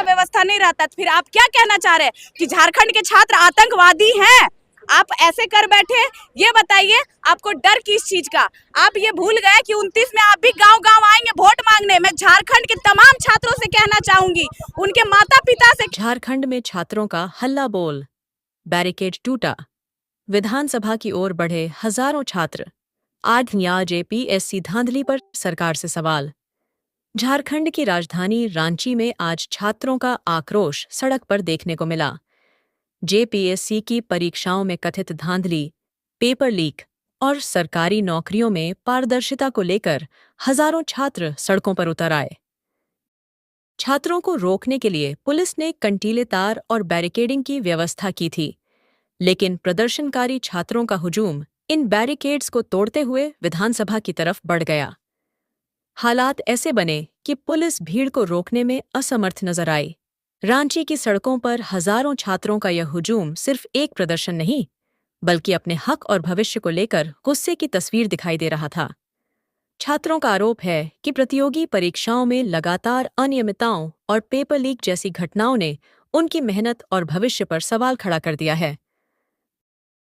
व्यवस्था नहीं रहता तो फिर आप क्या कहना चाह रहे हैं कि झारखंड के छात्र आतंकवादी हैं? आप ऐसे कर बैठे। ये बताइए आपको डर किस चीज का? आप ये भूल गए कि 29 में आप भी गांव गांव आएंगे वोट मांगने। मैं झारखंड के तमाम छात्रों से कहना चाहूंगी, उनके माता पिता से। झारखंड में छात्रों का हल्ला बोल, बैरिकेड टूटा, विधानसभा की ओर बढ़े हजारों छात्र। आज न्याय जेपीएससी धांधली पर सरकार से सवाल। झारखंड की राजधानी रांची में आज छात्रों का आक्रोश सड़क पर देखने को मिला। जेपीएससी की परीक्षाओं में कथित धांधली, पेपर लीक और सरकारी नौकरियों में पारदर्शिता को लेकर हजारों छात्र सड़कों पर उतर आए। छात्रों को रोकने के लिए पुलिस ने कंटीले तार और बैरिकेडिंग की व्यवस्था की थी, लेकिन प्रदर्शनकारी छात्रों का हुजूम इन बैरिकेड्स को तोड़ते हुए विधानसभा की तरफ बढ़ गया। हालात ऐसे बने कि पुलिस भीड़ को रोकने में असमर्थ नजर आई। रांची की सड़कों पर हजारों छात्रों का यह हुजूम सिर्फ एक प्रदर्शन नहीं, बल्कि अपने हक और भविष्य को लेकर गुस्से की तस्वीर दिखाई दे रहा था। छात्रों का आरोप है कि प्रतियोगी परीक्षाओं में लगातार अनियमितताओं और पेपर लीक जैसी घटनाओं ने उनकी मेहनत और भविष्य पर सवाल खड़ा कर दिया है।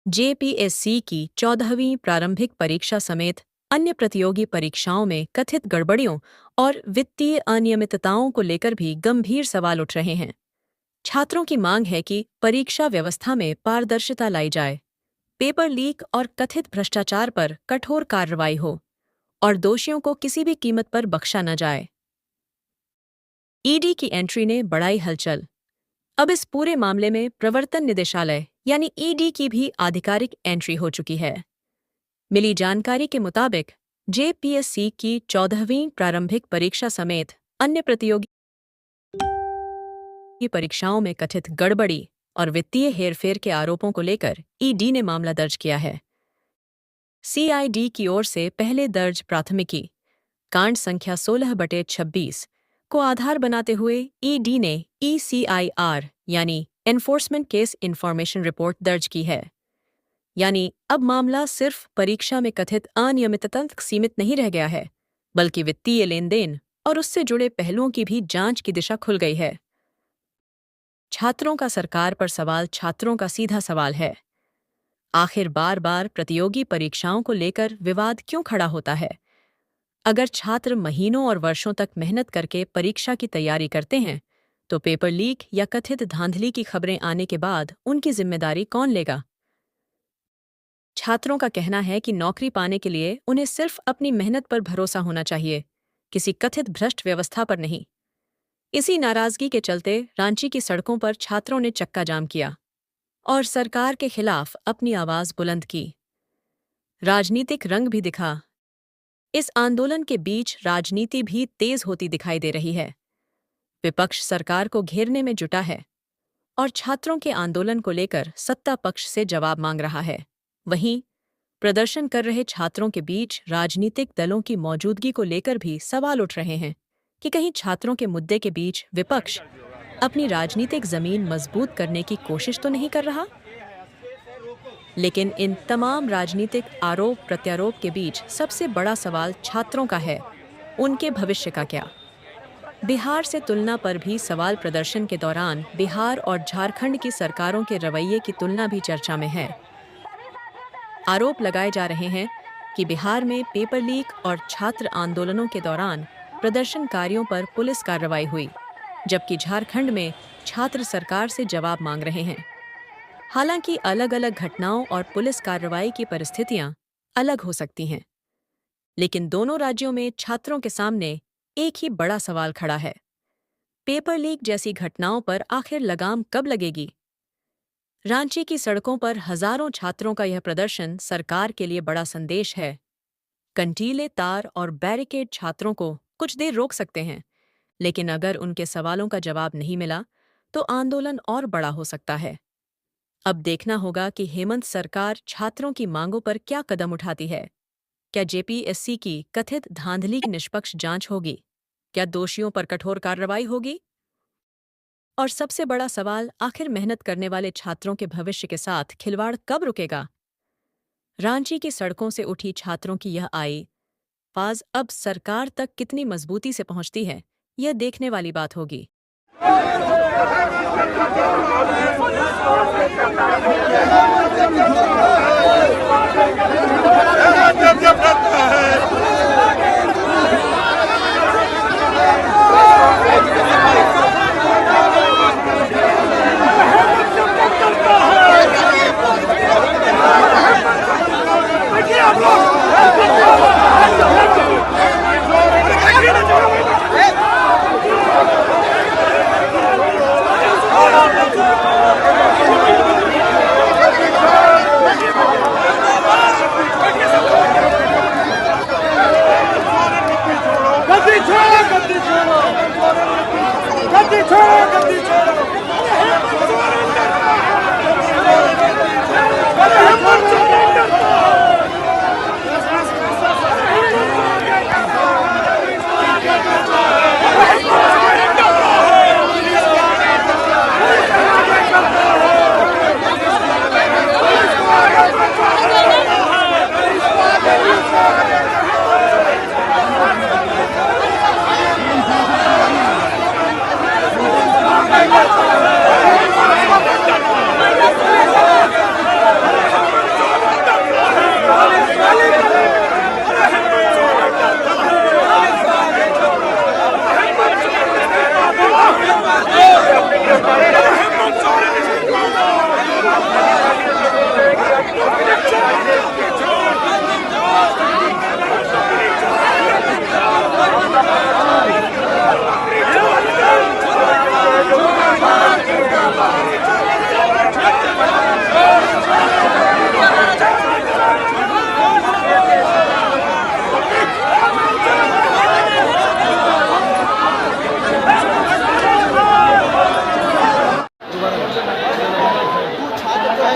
जेपीएससी की 14वीं प्रारंभिक परीक्षा समेत अन्य प्रतियोगी परीक्षाओं में कथित गड़बड़ियों और वित्तीय अनियमितताओं को लेकर भी गंभीर सवाल उठ रहे हैं। छात्रों की मांग है कि परीक्षा व्यवस्था में पारदर्शिता लाई जाए, पेपर लीक और कथित भ्रष्टाचार पर कठोर कार्रवाई हो और दोषियों को किसी भी कीमत पर बख्शा न जाए। ईडी की एंट्री ने बढ़ाई हलचल। अब इस पूरे मामले में प्रवर्तन निदेशालय यानी ईडी की भी आधिकारिक एंट्री हो चुकी है। मिली जानकारी के मुताबिक जेपीएससी की 14वीं प्रारंभिक परीक्षा समेत अन्य प्रतियोगी परीक्षाओं में कथित गड़बड़ी और वित्तीय हेरफेर के आरोपों को लेकर ईडी ने मामला दर्ज किया है। सीआईडी की ओर से पहले दर्ज प्राथमिकी कांड संख्या 16/26 को आधार बनाते हुए ईडी ने ईसीआईआर यानी एनफोर्समेंट केस इन्फॉर्मेशन रिपोर्ट दर्ज की है। यानी अब मामला सिर्फ परीक्षा में कथित अनियमितता तक सीमित नहीं रह गया है, बल्कि वित्तीय लेन देन और उससे जुड़े पहलुओं की भी जांच की दिशा खुल गई है। छात्रों का सरकार पर सवाल छात्रों का सीधा सवाल है। आखिर बार बार प्रतियोगी परीक्षाओं को लेकर विवाद क्यों खड़ा होता है? अगर छात्र महीनों और वर्षों तक मेहनत करके परीक्षा की तैयारी करते हैं, तो पेपर लीक या कथित धांधली की खबरें आने के बाद उनकी जिम्मेदारी कौन लेगा? छात्रों का कहना है कि नौकरी पाने के लिए उन्हें सिर्फ अपनी मेहनत पर भरोसा होना चाहिए, किसी कथित भ्रष्ट व्यवस्था पर नहीं। इसी नाराजगी के चलते रांची की सड़कों पर छात्रों ने चक्का जाम किया और सरकार के खिलाफ अपनी आवाज बुलंद की। राजनीतिक रंग भी दिखा। इस आंदोलन के बीच राजनीति भी तेज होती दिखाई दे रही है। विपक्ष सरकार को घेरने में जुटा है और छात्रों के आंदोलन को लेकर सत्ता पक्ष से जवाब मांग रहा है। वहीं प्रदर्शन कर रहे छात्रों के बीच राजनीतिक दलों की मौजूदगी को लेकर भी सवाल उठ रहे हैं कि कहीं छात्रों के मुद्दे के बीच विपक्ष अपनी राजनीतिक जमीन मजबूत करने की कोशिश तो नहीं कर रहा। लेकिन इन तमाम राजनीतिक आरोप प्रत्यारोप के बीच सबसे बड़ा सवाल छात्रों का है, उनके भविष्य का क्या? बिहार से तुलना पर भी सवाल प्रदर्शन के दौरान बिहार और झारखंड की सरकारों के रवैये की तुलना भी चर्चा में है। आरोप लगाए जा रहे हैं कि बिहार में पेपर लीक और छात्र आंदोलनों के दौरान प्रदर्शनकारियों पर पुलिस कार्रवाई हुई, जबकि झारखंड में छात्र सरकार से जवाब मांग रहे हैं। हालांकि अलग अलग घटनाओं और पुलिस कार्रवाई की परिस्थितियां अलग हो सकती हैं, लेकिन दोनों राज्यों में छात्रों के सामने एक ही बड़ा सवाल खड़ा है। पेपर लीक जैसी घटनाओं पर आखिर लगाम कब लगेगी? रांची की सड़कों पर हजारों छात्रों का यह प्रदर्शन सरकार के लिए बड़ा संदेश है। कंटीले तार और बैरिकेड छात्रों को कुछ देर रोक सकते हैं, लेकिन अगर उनके सवालों का जवाब नहीं मिला तो आंदोलन और बड़ा हो सकता है। अब देखना होगा कि हेमंत सरकार छात्रों की मांगों पर क्या कदम उठाती है। क्या जेपीएससी की कथित धांधली की निष्पक्ष जांच होगी? क्या दोषियों पर कठोर कार्रवाई होगी? और सबसे बड़ा सवाल, आखिर मेहनत करने वाले छात्रों के भविष्य के साथ खिलवाड़ कब रुकेगा? रांची की सड़कों से उठी छात्रों की यह आई अल्फाज अब सरकार तक कितनी मजबूती से पहुंचती है, यह देखने वाली बात होगी।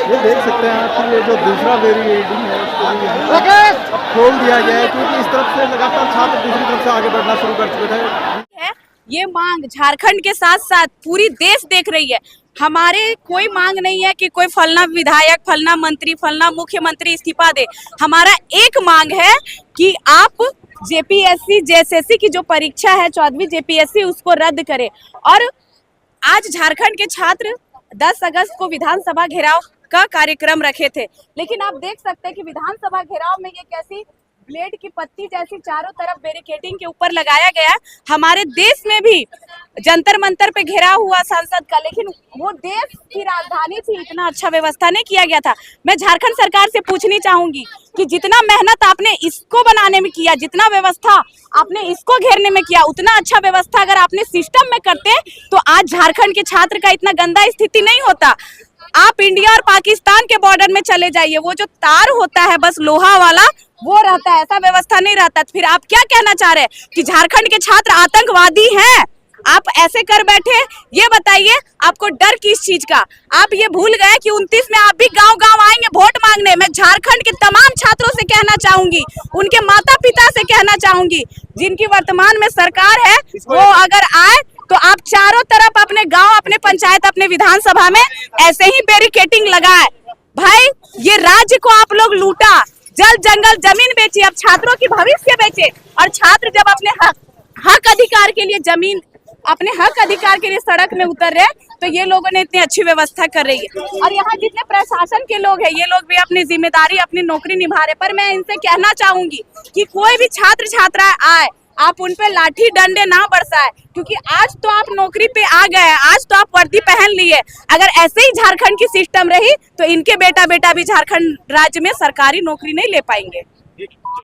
ये देख सकते हैं आप कि ये जो दूसरा वेरिएटिंग है उसको भी अब खोल दिया गया है, क्योंकि इस तरफ से लगातार छात्र दूसरी तरफ से आगे बढ़ना शुरू कर चुके थे। है ये मांग झारखंड के साथ साथ पूरी देश देख रही है। हमारे कोई मांग नहीं है कि कोई फलना विधायक, फलना मंत्री, फलना मुख्यमंत्री इस्तीफा दे। हमारा एक मांग है कि आप जेपीएससी जेएसएससी की जो परीक्षा है 14वीं जेपीएससी उसको रद्द करें। और आज झारखंड के छात्र 10 अगस्त को विधानसभा घेराव का कार्यक्रम रखे थे, लेकिन आप देख सकते हैं कि विधानसभा घेराव में ये कैसी ब्लेड की पत्ती जैसी चारों तरफ बैरिकेडिंग के ऊपर लगाया गया। हमारे देश में भी जंतर मंतर पे घेराव हुआ संसद का, लेकिन वो देश की राजधानी थी, इतना अच्छा व्यवस्था नहीं किया गया था। मैं झारखंड सरकार से पूछनी चाहूंगी कि जितना मेहनत आपने इसको बनाने में किया, जितना व्यवस्था आपने इसको घेरने में किया, उतना अच्छा व्यवस्था अगर आपने सिस्टम में करते तो आज झारखंड के छात्र का इतना गंदा स्थिति नहीं होता। आप इंडिया और पाकिस्तान के बॉर्डर में चले जाइए, वो जो तार होता है बस लोहा वाला वो रहता है, ऐसा व्यवस्था नहीं रहता। फिर आप क्या कहना चाह रहे हैं कि झारखंड के छात्र आतंकवादी हैं? आप ऐसे कर बैठे, ये बताइए आपको डर किस चीज का? आप ये भूल गए कि 29 में आप भी गांव-गांव आएंगे वोट मांगने। मैं झारखंड के तमाम छात्रों से कहना चाहूंगी, उनके माता पिता से कहना चाहूंगी, जिनकी वर्तमान में सरकार है वो अगर आए तो आप चारों तरफ अपने गांव, अपने पंचायत, अपने विधानसभा में ऐसे ही बैरिकेडिंग लगाए। भाई ये राज्य को आप लोग लूटा, जल जंगल जमीन बेची, अब छात्रों की भविष्य बेचे। और छात्र जब अपने हक अधिकार के लिए जमीन, अपने हक अधिकार के लिए सड़क में उतर रहे तो ये लोगों ने इतनी अच्छी व्यवस्था कर रही है। और यहाँ जितने प्रशासन के लोग हैं ये लोग भी अपनी जिम्मेदारी, अपनी नौकरी निभा रहे। पर मैं इनसे कहना चाहूंगी कि कोई भी छात्र छात्रा आए, आप उन पे लाठी डंडे ना बरसाए, क्योंकि आज तो आप नौकरी पे आ गए, आज तो आप वर्दी पहन लिए। अगर ऐसे ही झारखंड की सिस्टम रही तो इनके बेटा बेटा भी झारखंड राज्य में सरकारी नौकरी नहीं ले पाएंगे।